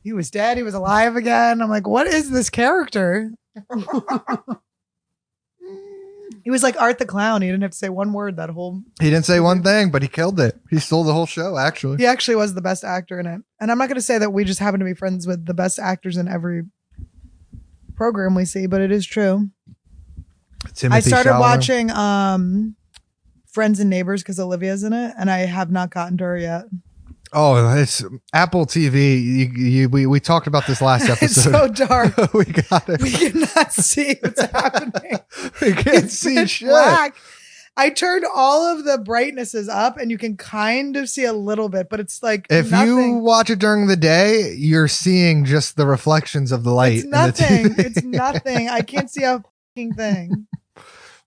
He was dead. He was alive again. I'm like, what is this character? He was like Art the Clown. He didn't have to say one word that whole... He didn't say one thing, but he killed it. He stole the whole show, actually. He actually was the best actor in it. And I'm not going to say that we just happen to be friends with the best actors in every program we see, but it is true. Timothy I started Chalamet. watching Friends and Neighbors because Olivia's in it, and I have not gotten to her yet. Oh, it's Apple TV. We talked about this last episode. It's so dark. We got it. We cannot see what's happening. We can't It's see pitch shit. black. I turned all of the brightnesses up and you can kind of see a little bit, but it's like If you nothing. watch it during the day, you're seeing just the reflections of the light. It's in the nothing. TV. It's nothing. I can't see a fucking thing.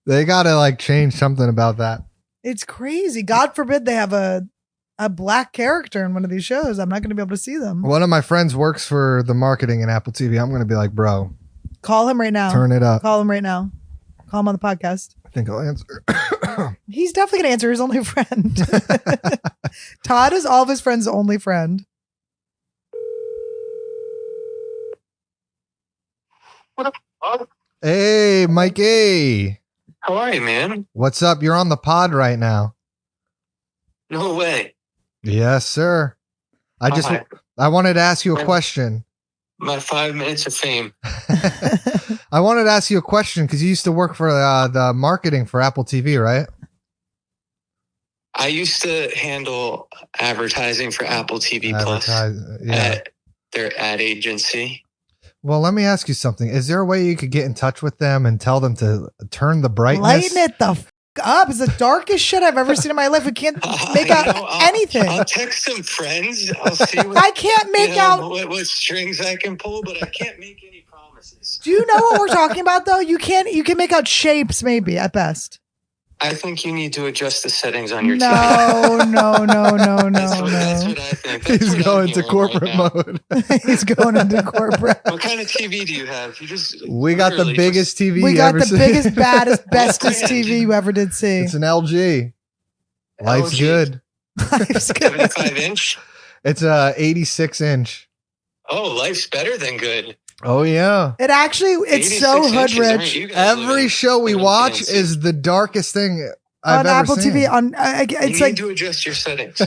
They gotta like change something about that. It's crazy. God forbid they have a black character in one of these shows. I'm not going to be able to see them. One of my friends works for the marketing in Apple TV. I'm gonna be like, bro, Call him right now. turn it up. Call him right now. Call him on the podcast. I think I'll answer. He's definitely going to answer his only friend. Todd is all of his friends' only friend. What up, Todd? Hey, Mikey. How are you, man? What's up? You're on the pod right now. No way. Yes, sir. Hi. I wanted to ask you a question. My 5 minutes of fame. I wanted to ask you a question because you used to work for the marketing for Apple TV, right? I used to handle advertising for Apple TV Plus Yeah. at their ad agency. Well, let me ask you something. Is there a way you could get in touch with them and tell them to turn the brightness? Lighten it the up. It's the darkest shit I've ever seen in my life. We can't make out anything. I'll text some friends. I'll see what, I can't make out. what strings I can pull, but I can't make any promises. Do you know what we're talking about though? You can make out shapes maybe at best. I think you need to adjust the settings on your TV. No. That's what I think. That's He's what I'm going to hearing corporate right now. mode. He's going into corporate. What kind of TV do you have? You just We got the literally biggest TV We you got ever the seen. biggest, baddest, bestest brand? TV you ever did see. It's an LG. Life's LG. good. Life's good. 75-inch. It's a 86-inch. Oh, life's better than good. Oh yeah. It actually, it's so 86 hood inches, aren't rich. you guys Every living show we in watch fancy? is the darkest thing I've On ever Apple seen. TV, You it's need like to adjust your settings.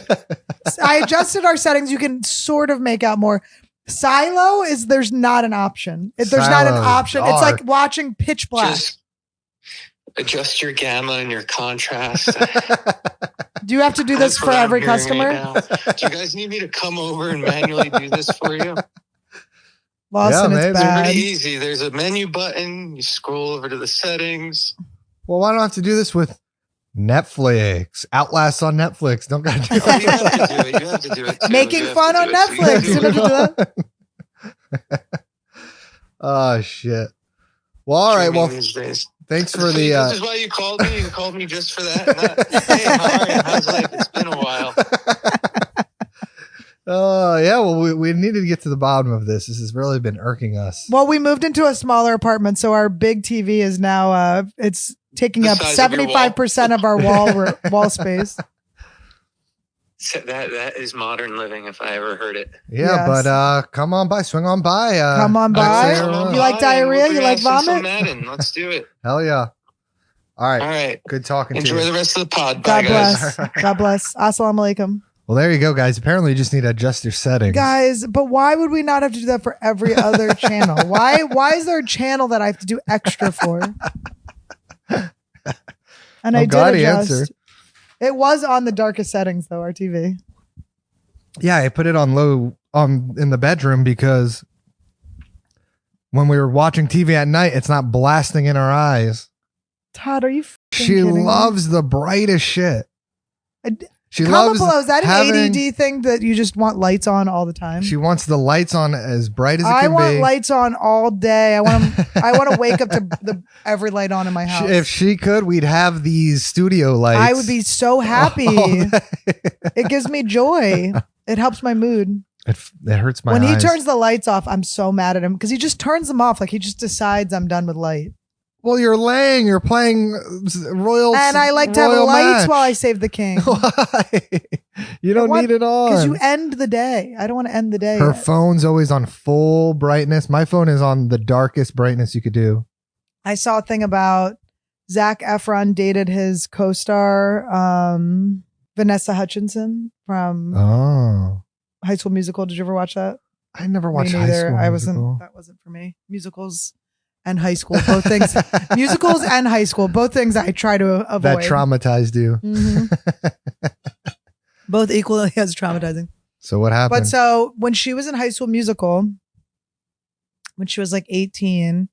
I adjusted our settings. You can sort of make out more. Silo is there's not an option. There's not an Silo is option. It's like dark. watching pitch black. Just adjust your gamma and your contrast. Do you have to do this That's for what I'm every hearing customer? right now. Do you guys need me to come over and manually do this for you? Lawson, Yeah, man, it's it's bad. Pretty easy. There's a menu button. You scroll over to the settings. Well, why don't I have to do this with Netflix? Outlast on Netflix. Don't gotta do Oh, you have to do it. You have to do it. Too. Making You have fun to on do it, so you Netflix. do You it. don't have to do that. Oh shit. Well, all right. Well, These days. thanks for This the. is why you called me. You called me just for that. Not, hey, how are you? How's life? It's been a while. Oh yeah. Well, we needed to get to the bottom of this. This has really been irking us. Well, we moved into a smaller apartment, so our big TV is now it's taking The up size of your wall. 75% of our wall space. So that is modern living if I ever heard it. Yeah, Yes. but come on by, swing on by. Come on by. I'd say, Come on You like by diarrhea? and You we'll like bring out some vomit? Madden. Let's do it. Hell yeah. All right. All right. Good talking to Enjoy you. the rest of the pod. Bye, God guys. bless. God bless. Assalamu alaikum. Well, there you go, guys. Apparently, you just need to adjust your settings. Guys, but why would we not have to do that for every other channel? Why is there a channel that I have to do extra for? And I did glad he adjust. answered. It was on the darkest settings though, our TV. Yeah, I put it on low in the bedroom because when we were watching TV at night, it's not blasting in our eyes. Todd, are you She kidding me? loves the brightest shit. She Comment loves below. Is that an having- ADD thing that you just want lights on all the time? She wants the lights on as bright as it I can want be. lights on all day. I want to wake up to every light on in my house. If she could, we'd have these studio lights. I would be so happy. all day. It gives me joy. It helps my mood. It hurts my When eyes. he turns the lights off, I'm so mad at him because he just turns them off. Like he just decides I'm done with light. Well, you're playing Royal And I like to have Royal lights Match. while I save the king. Why? You don't What? need it on. Because you end the day. I don't want to end the day. Her yet. phone's always on full brightness. My phone is on the darkest brightness you could do. I saw a thing about Zac Efron dated his co-star Vanessa Hutchinson from Oh, High School Musical. Did you ever watch that? I never Me watched High neither. School I Musical. wasn't. That wasn't for me. Musicals and high school, both things. Musicals and high school, both things I try to avoid. That traumatized you. Mhm. Both equally as traumatizing. So what happened? But so when she was in High School Musical, when she was like 18,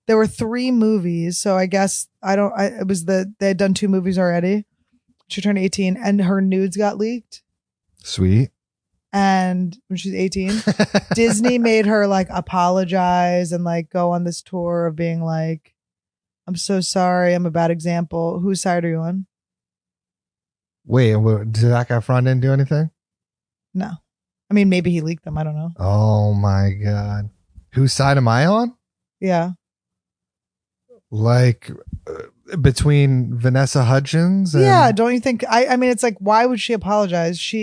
there were 3 movies. So I guess they had done 2 movies already. She turned 18 and her nudes got leaked. Sweet. And when she's 18, Disney made her like apologize and like go on this tour of being like, I'm so sorry. I'm a bad example. Whose side are you on? Wait, did Zac Efron didn't do anything? No. I mean, maybe he leaked them. I don't know. Oh my God. Whose side am I on? Yeah. Like between Vanessa Hudgens and... Yeah. Don't you think? I mean, it's like, why would she apologize?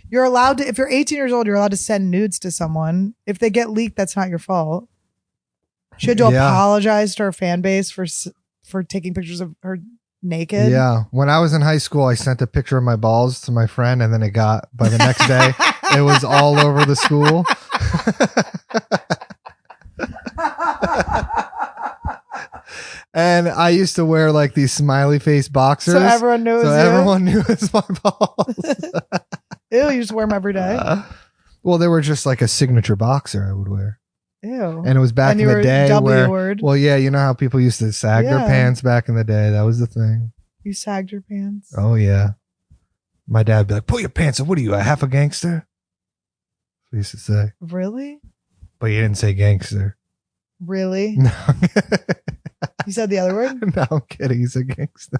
You're allowed to, if you're 18 years old, you're allowed to send nudes to someone. If they get leaked, that's not your fault. She had to apologize to her fan base for taking pictures of her naked. Yeah. When I was in high school, I sent a picture of my balls to my friend, and then by the next day, it was all over the school. And I used to wear like these smiley face boxers. So everyone knew everyone knew it was my balls. Ew, you just wear them every day? Well, they were just like a signature boxer I would wear. Ew. And it was back in the day Well, yeah, you know how people used to sag their pants back in the day? That was the thing. You sagged your pants? Oh, yeah. My dad would be like, pull your pants up. What are you, a half a gangster? He used to say. Really? But he didn't say gangster. Really? No. You said the other word? No, I'm kidding. He's a gangster.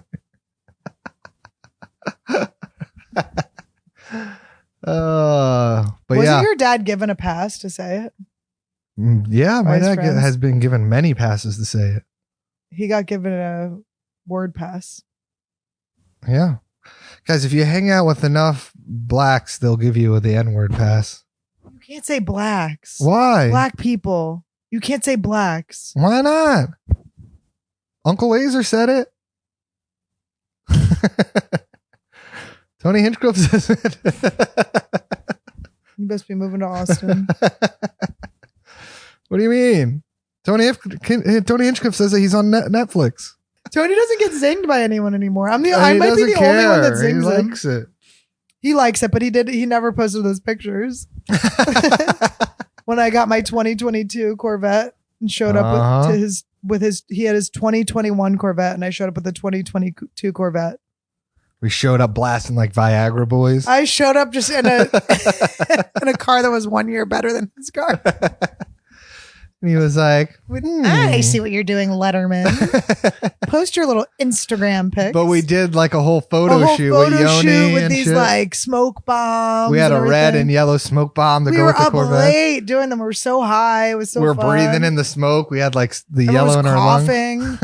But Wasn't your dad given a pass to say it? Yeah, my dad has been given many passes to say it. He got given a word pass. Yeah. Guys, if you hang out with enough blacks, they'll give you the N-word pass. You can't say blacks. Why? Black people. You can't say blacks. Why not? Uncle Laser said it. Tony Hinchcliffe says it. You must be moving to Austin. What do you mean? Tony Hinchcliffe says that he's on Netflix. Tony doesn't get zinged by anyone anymore. I might be the care. only one that zings him. He likes it. He likes it, but he never posted those pictures. When I got my 2022 Corvette and showed up he had his 2021 Corvette and I showed up with the 2022 Corvette. We showed up blasting like Viagra boys. I showed up just in a in a car that was 1 year better than his car. And he was like, I see what you're doing, Lederman. Post your little Instagram pics. But we did like a whole photo shoot with Yoni with and these shit. Like smoke bombs. We had a red and yellow smoke bomb to go with the Corvette. We were up late doing them. We were so high. It was so fun. We were breathing in the smoke. We had like the Everyone yellow in our lungs. coughing.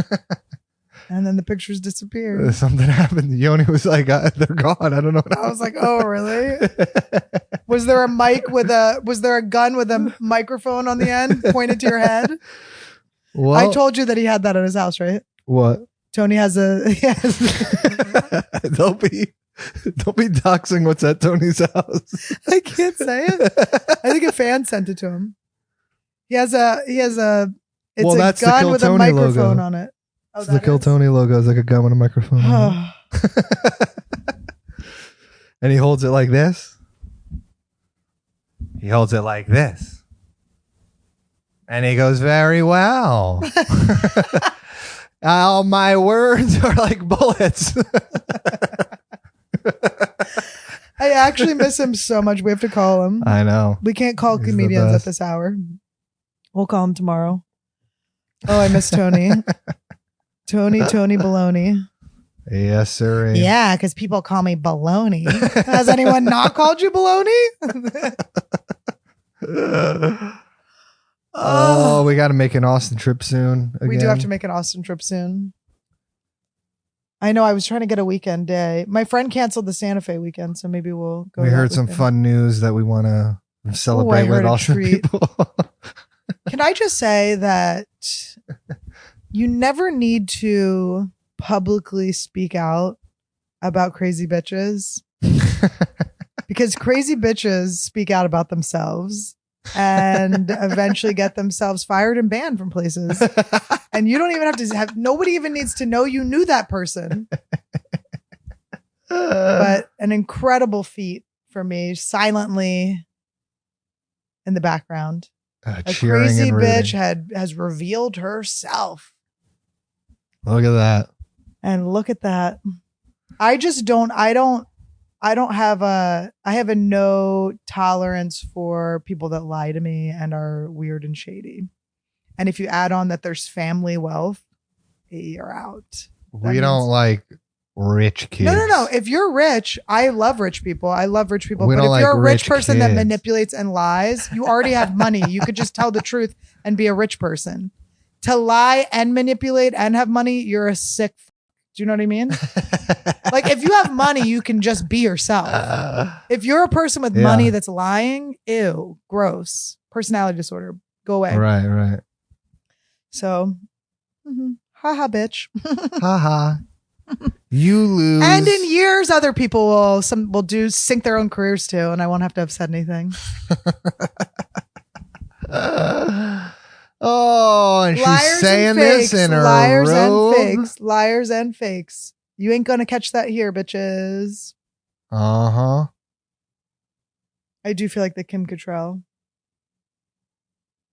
And then the pictures disappeared. Something happened. Yoni was like, they're gone. I don't know. I was like, oh, really? Was there a gun with a microphone on the end pointed to your head? Well, I told you that he had that at his house, right? What? Tony has They'll be doxing what's at Tony's house. I can't say it. I think a fan sent it to him. It's a gun with a microphone on it. Oh, it's the Kill Tony logo. It's like a gun with a microphone on it. And he holds it like this. He holds it like this. And he goes, very well. All my words are like bullets. I actually miss him so much. We have to call him. I know. We can't call comedians at this hour. We'll call him tomorrow. Oh, I miss Tony. Tony Baloney. Yes, sir. Yeah, because people call me Baloney. Has anyone not called you Baloney? Oh, we got to make an Austin trip soon. Again. We do have to make an Austin trip soon. I know. I was trying to get a weekend day. My friend canceled the Santa Fe weekend, so maybe we'll go. We heard some fun news that we want to celebrate with Austin people. Can I just say that you never need to publicly speak out about crazy bitches because crazy bitches speak out about themselves and eventually get themselves fired and banned from places. And you don't even have nobody even needs to know you knew that person. But an incredible feat for me silently in the background. A cheering crazy and rooting. bitch has revealed herself. Look at that. And look at that. I have a no tolerance for people that lie to me and are weird and shady. And if you add on that there's family wealth, you're out. We don't like rich kids. No. If you're rich, I love rich people. We But if don't you're like a rich rich person that kids. manipulates and lies, you already have money. You could just tell the truth and be a rich person. To lie and manipulate and have money, you're a sick. Do you know what I mean? Like if you have money, you can just be yourself. If you're a person with money that's lying, ew, gross. Personality disorder. Go away. Right. So, haha, bitch. Haha. You lose. And in years, other people will sink their own careers too, and I won't have to have said anything. Oh, and Liars she's saying and this fakes, in her liars robe. and fakes, liars and fakes. You ain't gonna catch that here, bitches. Uh-huh. I do feel like the Kim Cattrall.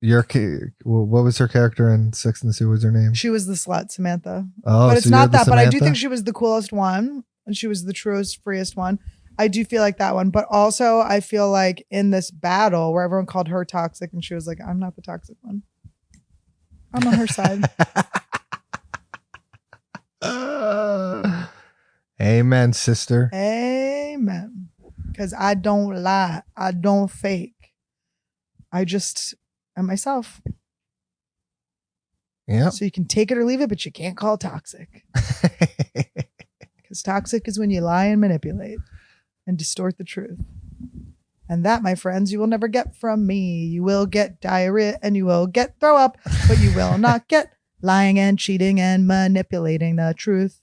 What was her character in Sex and the City? What was her name? She was the slut, Samantha. Oh, But it's so you're not the that. But I do Samantha? think she was the coolest one, and she was the truest, freest one. I do feel like that one. But also, I feel like in this battle where everyone called her toxic, and she was like, "I'm not the toxic one. I'm on her side." Amen, sister. Amen. Because I don't lie. I don't fake. I just am myself. Yeah. So you can take it or leave it, but you can't call it toxic. Because toxic is when you lie and manipulate and distort the truth. And that, my friends, you will never get from me. You will get diarrhea and you will get throw up, but you will not get lying and cheating and manipulating the truth.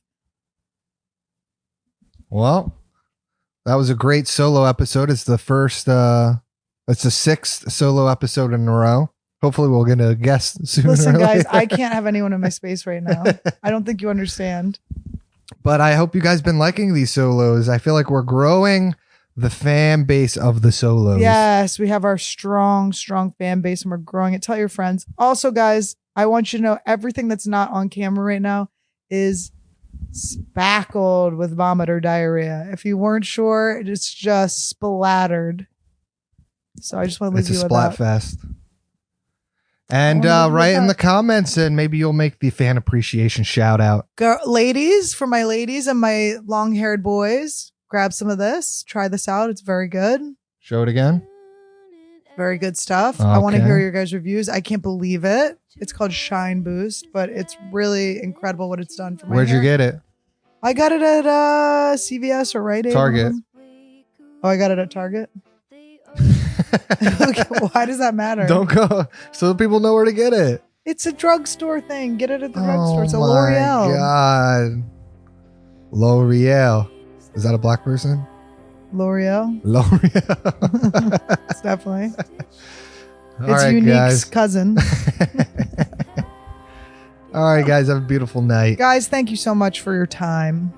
Well, that was a great solo episode. It's the first, it's the 6th solo episode in a row. Hopefully we'll get a guest soon. Listen, guys, I can't have anyone in my space right now. I don't think you understand. But I hope you guys been liking these solos. I feel like we're growing the fan base of the solos. Yes, we have our strong fan base and we're growing it. Tell your friends. Also, guys, I want you to know everything that's not on camera right now is spackled with vomit or diarrhea. If you weren't sure, it's just splattered. So I just want to leave It's a you with splat that. fest. And wanna leave you write with in that. the comments and maybe you'll make the fan appreciation shout out. Ladies, for my ladies and my long-haired boys, grab some of this. Try this out. It's very good. Show it again. Very good stuff. I want to Okay. hear your guys' reviews. I can't believe it. It's called Shine Boost, but it's really incredible what it's done for my Where'd you hair. get it? I got it at CVS or Rite Aid. Target. Oh, I got it at Target. Okay, why does that matter? Don't go so people know where to get it. It's a drugstore thing. Get it at the drugstore. It's a my L'Oreal. God. L'Oreal. Is that a black person? L'Oreal. L'Oreal. It's definitely. All It's right, Unique's guys. cousin. All right, guys. Have a beautiful night. Guys, thank you so much for your time.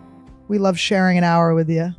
We love sharing an hour with you.